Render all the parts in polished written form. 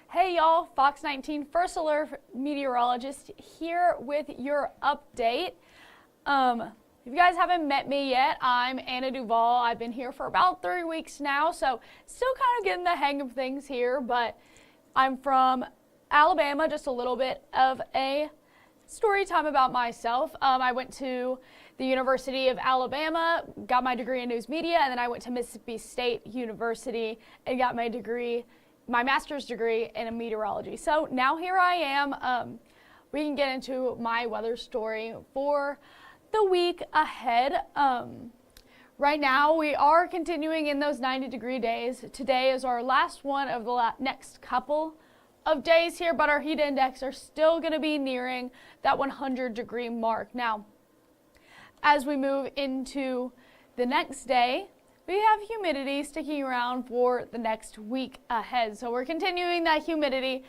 Hey y'all, Fox 19 First Alert Meteorologist here with your update. If you guys haven't met me yet, I'm Anna DuVall. I've been here for about 3 weeks now, so still kind of getting the hang of things here, but I'm from Alabama, just a little bit of a story time about myself. I went to the University of Alabama, got my degree in news media, and then I went to Mississippi State University and got my master's degree in meteorology. So now here I am. We can get into my weather story for the week ahead. Right now we are continuing in those 90-degree days. Today is our last one of the next couple of days here, but our heat index are still going to be nearing that 100-degree mark. Now, as we move into the next day, we have humidity sticking around for the next week ahead. So we're continuing that humidity.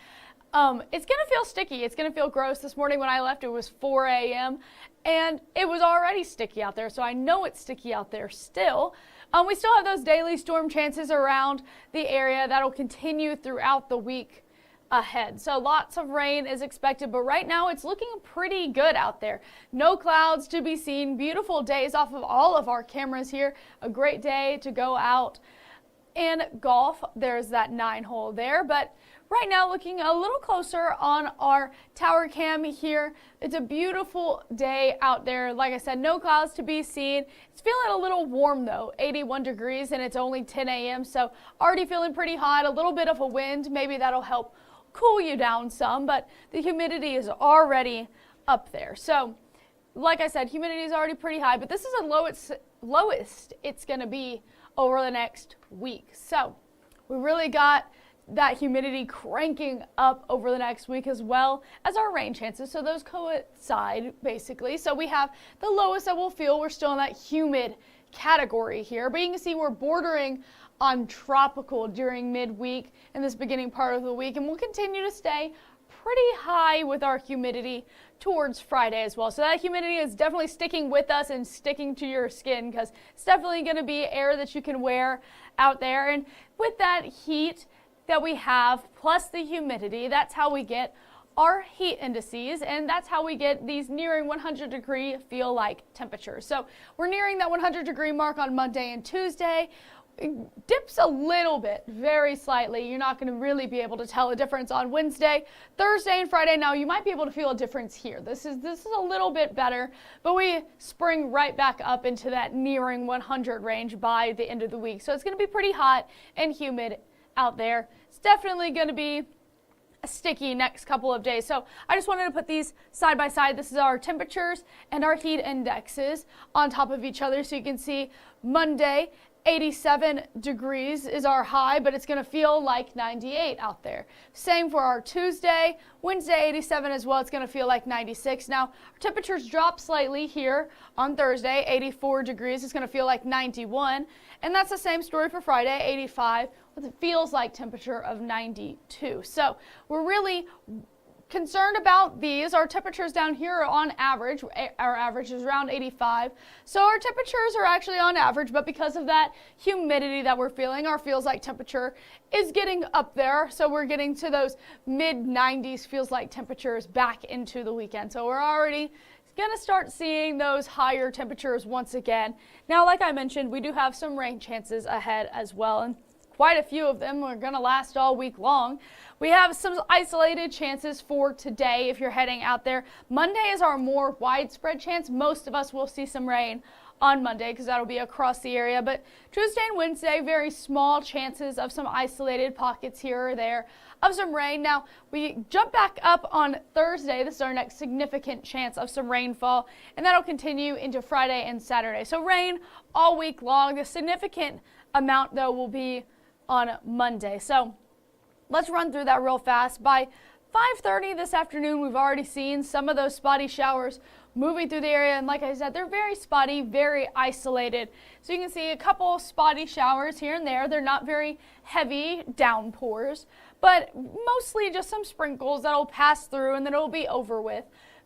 It's going to feel sticky. It's going to feel gross. This morning when I left, it was 4 a.m. and it was already sticky out there. So I know it's sticky out there still. We still have those daily storm chances around the area that'll continue throughout the week ahead. So lots of rain is expected, but right now it's looking pretty good out there. No clouds to be seen. Beautiful days off of all of our cameras here. A great day to go out and golf. There's that 9-hole there, but right now looking a little closer on our tower cam here. It's a beautiful day out there. Like I said, no clouds to be seen. It's feeling a little warm though, 81 degrees, and it's only 10 a.m. So already feeling pretty hot. A little bit of a wind. Maybe that'll help cool you down some, but the humidity is already up there. So like I said, humidity is already pretty high, but this is the lowest it's going to be over the next week. So we really got that humidity cranking up over the next week as well as our rain chances. So those coincide basically. So we have the lowest that we'll feel. We're still in that humid category here, but you can see we're bordering on tropical during midweek in this beginning part of the week, and we'll continue to stay pretty high with our humidity towards Friday as well. So that humidity is definitely sticking with us and sticking to your skin, because it's definitely going to be air that you can wear out there. And with that heat that we have plus the humidity, that's how we get our heat indices, and that's how we get these nearing 100-degree feel-like temperatures. So we're nearing that 100-degree mark on Monday and Tuesday. It dips a little bit, very slightly. You're not going to really be able to tell a difference on Wednesday, Thursday, and Friday. Now, you might be able to feel a difference here. This is a little bit better, but we spring right back up into that nearing 100 range by the end of the week. So it's going to be pretty hot and humid out there. It's definitely going to be a sticky next couple of days. So I just wanted to put these side by side. This is our temperatures and our heat indexes on top of each other, so you can see Monday, 87 degrees is our high, but it's going to feel like 98 out there. Same for our Tuesday, Wednesday 87 as well. It's going to feel like 96. Now, our temperatures drop slightly here on Thursday, 84 degrees. It's going to feel like 91. And that's the same story for Friday, 85, with it feels like temperature of 92. So we're really concerned about these. Our temperatures down here are on average. Our average is around 85. So our temperatures are actually on average, but because of that humidity that we're feeling, our feels like temperature is getting up there. So we're getting to those mid-90s feels like temperatures back into the weekend. So we're already going to start seeing those higher temperatures once again. Now, like I mentioned, we do have some rain chances ahead as well, and quite a few of them are going to last all week long. We have some isolated chances for today if you're heading out there. Monday is our more widespread chance. Most of us will see some rain on Monday because that'll be across the area. But Tuesday and Wednesday, very small chances of some isolated pockets here or there of some rain. Now, we jump back up on Thursday. This is our next significant chance of some rainfall, and that'll continue into Friday and Saturday. So rain all week long. The significant amount, though, will be on Monday. So let's run through that real fast. By 5:30 this afternoon, we've already seen some of those spotty showers moving through the area, and like I said, they're very spotty, very isolated. So you can see a couple spotty showers here and there. They're not very heavy downpours, but mostly just some sprinkles that'll pass through and then it'll be over with.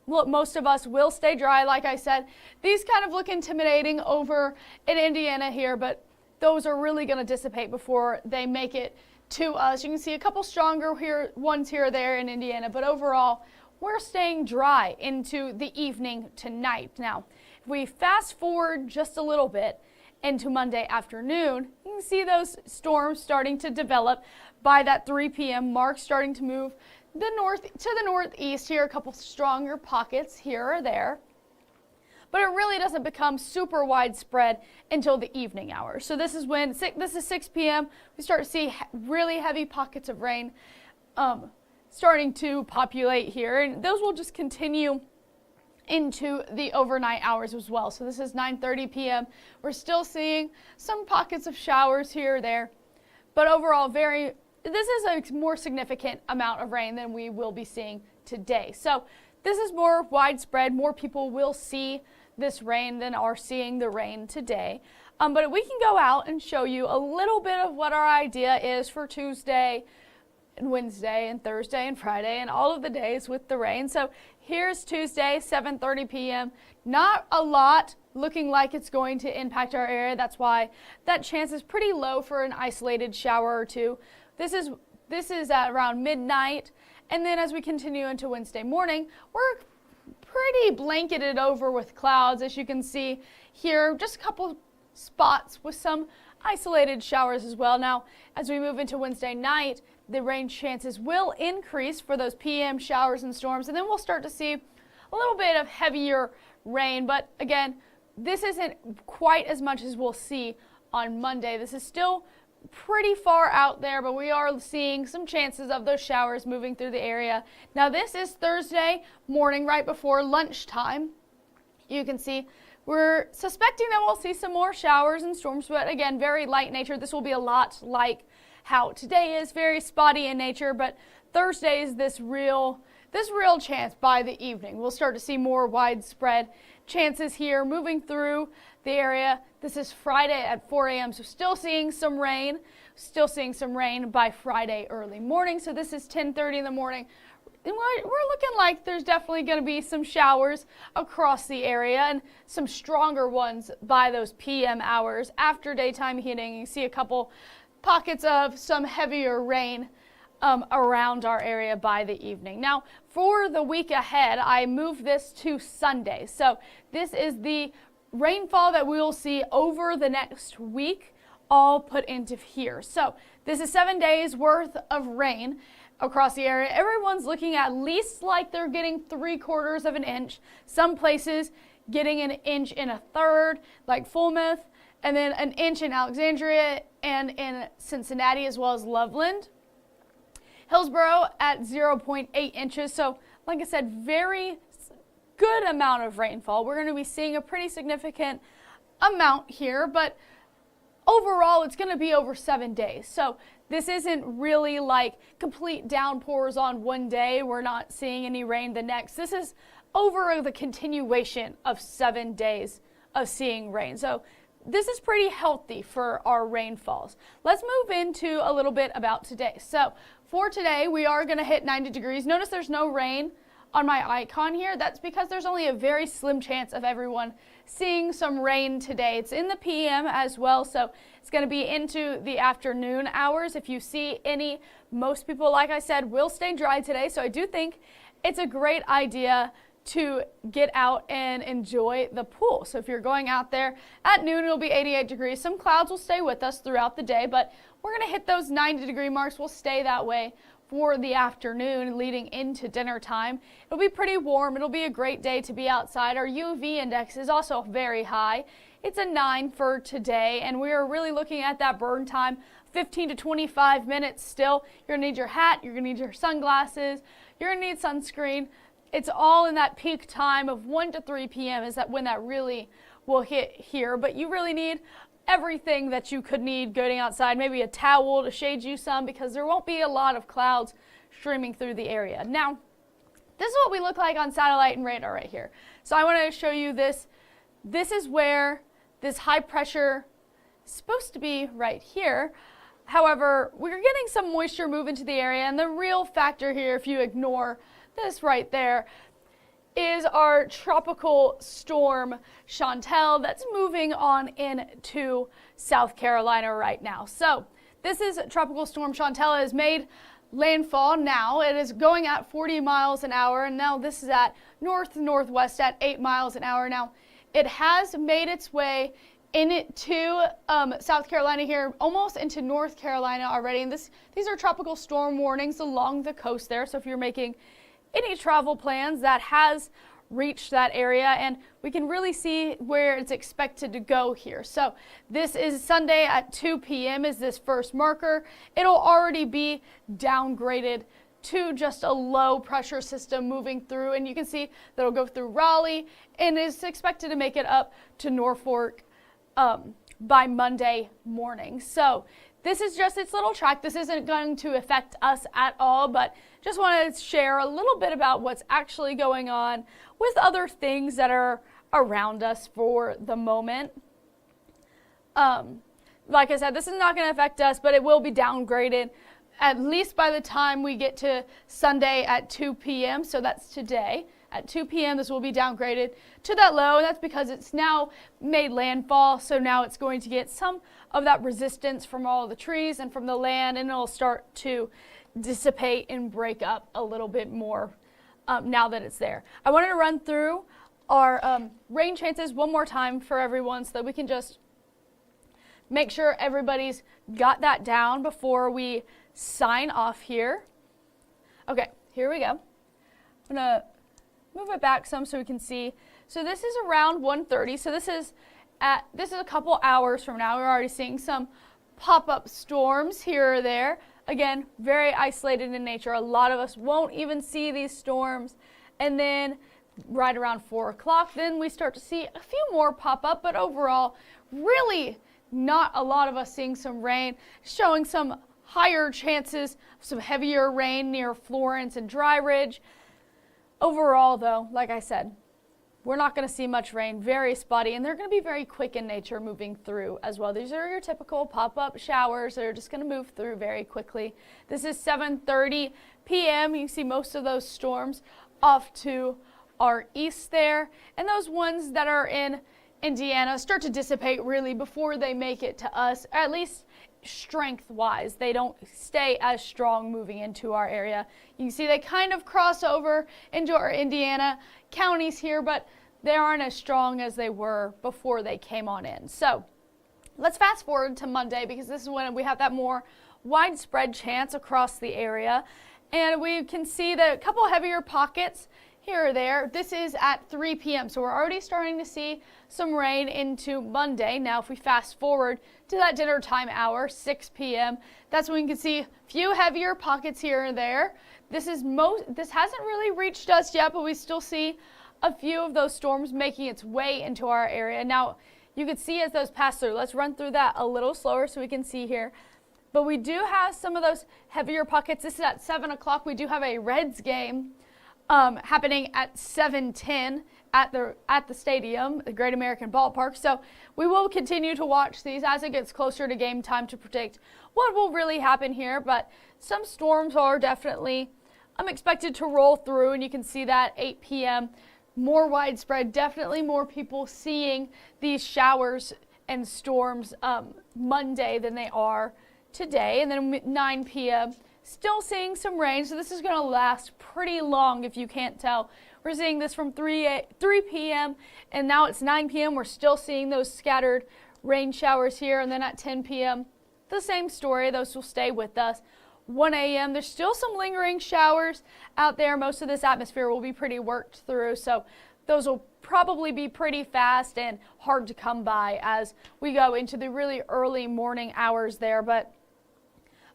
Look, most of us will stay dry. Like I said, these kind of look intimidating over in Indiana here, but those are really going to dissipate before they make it to us. You can see a couple stronger ones here or there in Indiana, but overall, we're staying dry into the evening tonight. Now, if we fast forward just a little bit into Monday afternoon, you can see those storms starting to develop by that 3 p.m. mark, starting to move to the northeast here, a couple stronger pockets here or there. But it really doesn't become super widespread until the evening hours. So this is 6 p.m. We start to see really heavy pockets of rain starting to populate here, and those will just continue into the overnight hours as well. So this is 9:30 p.m. We're still seeing some pockets of showers here or there, but overall this is a more significant amount of rain than we will be seeing today. So this is more widespread. More people will see this rain than are seeing the rain today. But we can go out and show you a little bit of what our idea is for Tuesday and Wednesday and Thursday and Friday and all of the days with the rain. So here's Tuesday, 7:30 p.m. Not a lot looking like it's going to impact our area. That's why that chance is pretty low for an isolated shower or two. This is at around midnight, and then as we continue into Wednesday morning, we're pretty blanketed over with clouds, as you can see here. Just a couple spots with some isolated showers as well. Now, as we move into Wednesday night, the rain chances will increase for those PM showers and storms, and then we'll start to see a little bit of heavier rain. But again, this isn't quite as much as we'll see on Monday. This is still pretty far out there, but we are seeing some chances of those showers moving through the area. Now, this is Thursday morning, right before lunchtime. You can see we're suspecting that we'll see some more showers and storms, but again, very light nature. This will be a lot like how today is, very spotty in nature, but Thursday is this real chance by the evening. We'll start to see more widespread chances here moving through the area. This is Friday at 4 a.m., so still seeing some rain by Friday early morning. So this is 10:30 in the morning. And we're looking like there's definitely going to be some showers across the area and some stronger ones by those PM hours. After daytime heating, you see a couple pockets of some heavier rain around our area by the evening. Now, for the week ahead, I moved this to Sunday. So this is the rainfall that we will see over the next week, all put into here. So this is 7 days worth of rain across the area. Everyone's looking at least like they're getting 3/4 of an inch. Some places getting an inch and a third, like Fulmouth, and then an inch in Alexandria and in Cincinnati, as well as Loveland. Hillsborough at 0.8 inches. So like I said, very good amount of rainfall. We're going to be seeing a pretty significant amount here, but overall it's going to be over 7 days. So this isn't really like complete downpours on one day. We're not seeing any rain the next. This is over the continuation of 7 days of seeing rain. So this is pretty healthy for our rainfalls. Let's move into a little bit about today. So for today, we are going to hit 90 degrees. Notice there's no rain on my icon here. That's because there's only a very slim chance of everyone seeing some rain today. It's in the PM as well, so it's going to be into the afternoon hours. If you see any, most people, like I said, will stay dry today. So I do think it's a great idea to get out and enjoy the pool. So if you're going out there at noon, it'll be 88 degrees. Some clouds will stay with us throughout the day, but we're going to hit those 90-degree marks. We'll stay that way for the afternoon leading into dinner time. It'll be pretty warm. It'll be a great day to be outside. Our UV index is also very high. It's a 9 for today, and we are really looking at that burn time, 15 to 25 minutes still. You're going to need your hat. You're going to need your sunglasses. You're going to need sunscreen. It's all in that peak time of 1 to 3 p.m. is that when that really will hit here. But you really need everything that you could need going outside, maybe a towel to shade you some, because there won't be a lot of clouds streaming through the area. Now, this is what we look like on satellite and radar right here. So I want to show you this. This is where this high pressure is supposed to be right here. However, we're getting some moisture move into the area, and the real factor here, if you ignore this right there, is our tropical storm Chantel that's moving on into South Carolina right now. So this is Tropical Storm Chantel. It has made landfall now. It is going at 40 miles an hour, and now this is at northwest at 8 miles an hour. Now it has made its way into South Carolina here, almost into North Carolina already. And these are tropical storm warnings along the coast there. So if you're making any travel plans, that has reached that area, and we can really see where it's expected to go here. So this is Sunday at 2 p.m. is this first marker. It'll already be downgraded to just a low pressure system moving through, and you can see that it'll go through Raleigh and is expected to make it up to Norfolk by Monday morning. So this is just its little track. This isn't going to affect us at all, but just wanted to share a little bit about what's actually going on with other things that are around us for the moment. Like I said, this is not going to affect us, but it will be downgraded at least by the time we get to Sunday at 2 p.m. So that's today. At 2 p.m. this will be downgraded to that low, and that's because it's now made landfall. So now it's going to get some of that resistance from all the trees and from the land, and it'll start to dissipate and break up a little bit more now that it's there. I wanted to run through our rain chances one more time for everyone so that we can just make sure everybody's got that down before we sign off here. Okay, here we go. I'm gonna move it back some so we can see. So this is around 1:30. So this is a couple hours from now. We're already seeing some pop-up storms here or there. Again, very isolated in nature. A lot of us won't even see these storms. And then right around 4 o'clock, then we start to see a few more pop up, but overall, really not a lot of us seeing some rain, showing some higher chances of some heavier rain near Florence and Dry Ridge. Overall, though, like I said, we're not going to see much rain, very spotty, and they're going to be very quick in nature moving through as well. These are your typical pop-up showers that are just going to move through very quickly. This is 7:30 p.m. You can see most of those storms off to our east there, and those ones that are in Indiana start to dissipate really before they make it to us, at least strength-wise. They don't stay as strong moving into our area. You can see they kind of cross over into our Indiana counties here, but they aren't as strong as they were before they came on in. So let's fast forward to Monday, because this is when we have that more widespread chance across the area. And we can see that a couple heavier pockets here or there. This is at 3 p.m. So we're already starting to see some rain into Monday. Now, if we fast forward to that dinner time hour, 6 p.m., that's when we can see a few heavier pockets here and there. This hasn't really reached us yet, but we still see a few of those storms making its way into our area. Now, you can see as those pass through. Let's run through that a little slower so we can see here. But we do have some of those heavier pockets. This is at 7 o'clock. We do have a Reds game happening at 7:10 at the stadium, the Great American Ballpark. So we will continue to watch these as it gets closer to game time to predict what will really happen here. But some storms are definitely expected to roll through, and you can see that 8 p.m. more widespread, definitely more people seeing these showers and storms Monday than they are today. And then 9 p.m. still seeing some rain, so this is going to last pretty long if you can't tell. We're seeing this from 3 p.m. and now it's 9 p.m. We're still seeing those scattered rain showers here, and then at 10 p.m. the same story. Those will stay with us. 1 a.m. there's still some lingering showers out there. Most of this atmosphere will be pretty worked through, so those will probably be pretty fast and hard to come by as we go into the really early morning hours there. But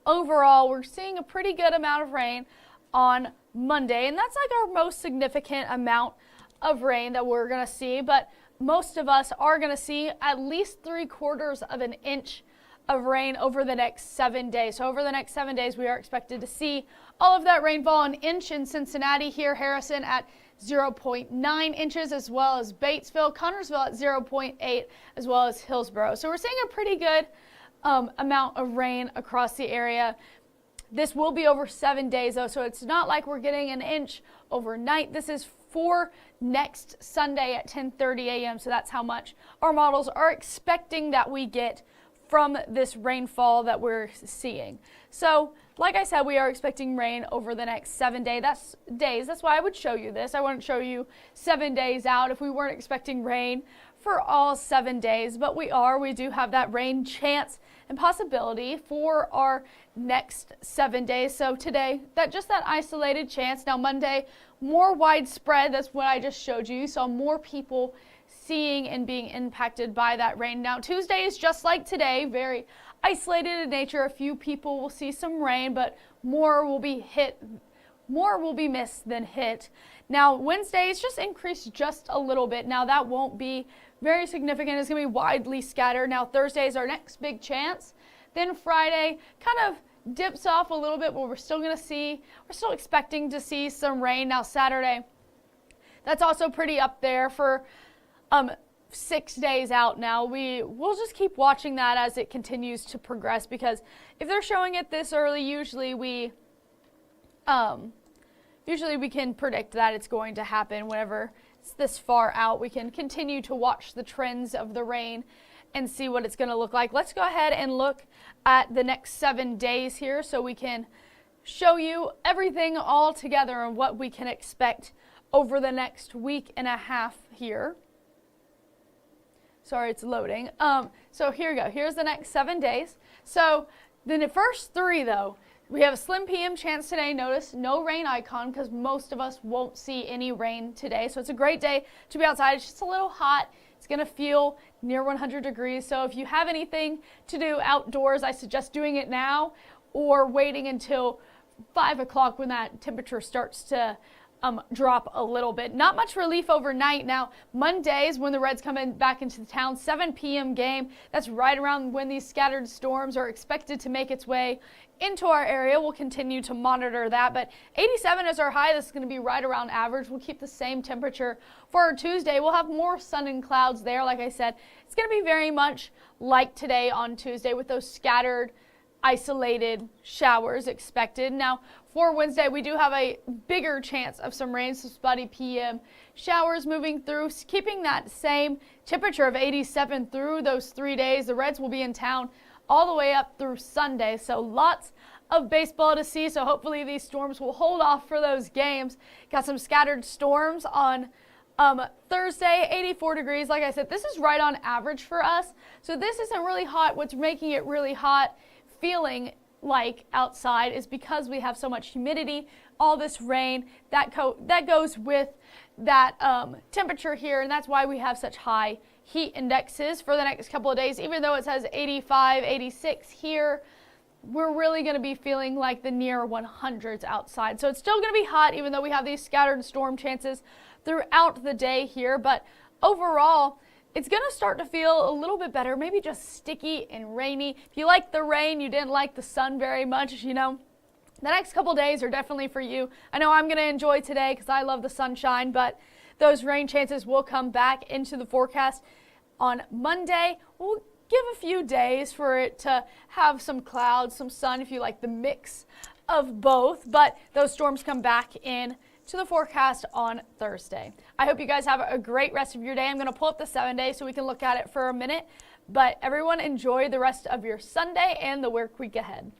overall, we're seeing a pretty good amount of rain on Monday, and that's like our most significant amount of rain that we're going to see. But most of us are going to see at least 3/4 of an inch of rain over the next 7 days. So over the next 7 days, we are expected to see all of that rainfall. An inch in Cincinnati here, Harrison at 0.9 inches, as well as Batesville, Connorsville at 0.8, as well as Hillsborough. So we're seeing a pretty good amount of rain across the area. This will be over 7 days though, so it's not like we're getting an inch overnight. This is for next Sunday at 10:30 a.m. So that's how much our models are expecting that we get from this rainfall that we're seeing. So like I said, we are expecting rain over the next 7 days. That's why I would show you this. I wouldn't show you 7 days out if we weren't expecting rain for all 7 days, but we are. We do have that rain chance and possibility for our next 7 days. So today, just that isolated chance. Now Monday, more widespread. That's what I just showed you. So more people seeing and being impacted by that rain. Now Tuesday is just like today, very isolated in nature. A few people will see some rain, but more will be missed than hit. Now Wednesday is just increased just a little bit. Now that won't be very significant. It's going to be widely scattered. Now Thursday is our next big chance. Then Friday kind of dips off a little bit, but we're still expecting to see some rain. Now Saturday, that's also pretty up there for 6 days out now. We'll just keep watching that as it continues to progress, because if they're showing it this early, usually we can predict that it's going to happen whenever it's this far out. We can continue to watch the trends of the rain and see what it's going to look like. Let's go ahead and look at the next 7 days here so we can show you everything all together and what we can expect over the next week and a half here. Sorry, it's loading. So here we go. Here's the next 7 days. So then the first 3, though, we have a slim PM chance today. Notice no rain icon because most of us won't see any rain today. So it's a great day to be outside. It's just a little hot. It's going to feel near 100 degrees. So if you have anything to do outdoors, I suggest doing it now or waiting until 5 o'clock when that temperature starts to drop a little bit. Not much relief overnight. Now Mondays, when the Reds come back into the town, 7 p.m. game. That's right around when these scattered storms are expected to make its way into our area. We'll continue to monitor that, but 87 is our high. This is going to be right around average. We'll keep the same temperature for our Tuesday. We'll have more sun and clouds there. Like I said, it's going to be very much like today on Tuesday with those scattered, isolated showers expected. Now for Wednesday, we do have a bigger chance of some rain, some spotty PM showers moving through, keeping that same temperature of 87 through those 3 days. The Reds will be in town all the way up through Sunday, so lots of baseball to see. So hopefully these storms will hold off for those games. Got some scattered storms on Thursday, 84 degrees. Like I said, this is right on average for us, so this isn't really hot. What's making it really hot feeling like outside is because we have so much humidity, all this rain that goes with that temperature here, and that's why we have such high heat indexes for the next couple of days. Even though it says 85, 86 here, we're really going to be feeling like the near 100s outside. So it's still going to be hot even though we have these scattered storm chances throughout the day here, but overall it's going to start to feel a little bit better, maybe just sticky and rainy. If you like the rain, you didn't like the sun very much, the next couple days are definitely for you. I know I'm going to enjoy today because I love the sunshine, but those rain chances will come back into the forecast on Monday. We'll give a few days for it to have some clouds, some sun if you like the mix of both, but those storms come back in to the forecast on Thursday. I hope you guys have a great rest of your day. I'm going to pull up the 7 day so we can look at it for a minute, but everyone enjoy the rest of your Sunday and the work week ahead.